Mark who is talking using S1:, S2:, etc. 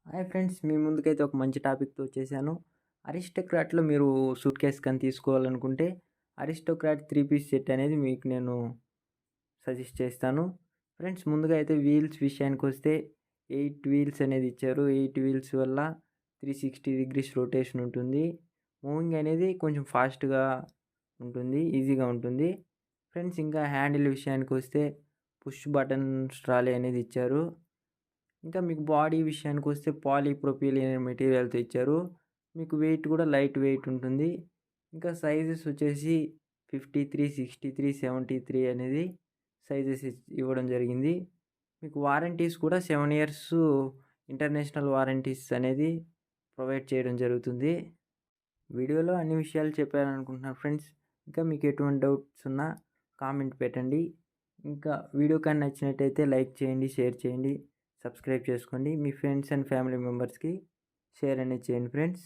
S1: Hi friends, మీ ముందుకైతే ఒక మంచి టాపిక్‌తో వచ్చేసాను. అరిస్టోక్రాట్‌లో మీరు సూట్‌కేస్ కానీ తీసుకోవాలనుకుంటే, అరిస్టోక్రాట్ 3 పీస్ సెట్ అనేది మీకు నేను సజెస్ట్ చేస్తాను. ఫ్రెండ్స్, ముందుగా అయితే వీల్స్ విషయానికొస్తే 8 వీల్స్ అనేది ఇచ్చారు. 8 వీల్స్ వల్ల 360 డిగ్రీస్ రొటేషన్ ఉంటుంది. మూవింగ్ అనేది కొంచెం ఫాస్ట్‌గా ఉంటుంది. ఈజీగా ఉంటుంది. ఫ్రెండ్స్, ఇంకా హ్యాండిల్ విషయానికొస్తే పుష్ బటన్ ట్రాలీ అనేది ఇచ్చారు. ఇంకా మీకు బాడీ విషయానికొస్తే పాలీప్రొపిలీన్ మెటీరియల్‌తో ఇచ్చారు. మీకు వెయిట్ కూడా లైట్ వెయిట్ ఉంటుంది. ఇంకా సైజెస్ వచ్చేసి 53, 63, 73 అనేది సైజెస్ ఇవ్వడం జరిగింది. మీకు వారంటీస్ కూడా 7 ఇయర్స్ ఇంటర్నేషనల్ వారంటీస్ అనేది ప్రొవైడ్ చేయడం జరుగుతుంది. వీడియోలో అన్ని విషయాలు చెప్పాననుకుంటున్నాను ఫ్రెండ్స్. ఇంకా మీకు ఎటువంటి డౌట్స్ ఉన్నా కామెంట్ పెట్టండి. ఇంకా వీడియో కానీ నచ్చినట్టయితే లైక్ చేయండి, షేర్ చేయండి, సబ్స్క్రైబ్ చేసుకోండి. మీ ఫ్రెండ్స్ అండ్ ఫ్యామిలీ మెంబర్స్‌కి షేర్ అనేది చేయండి ఫ్రెండ్స్.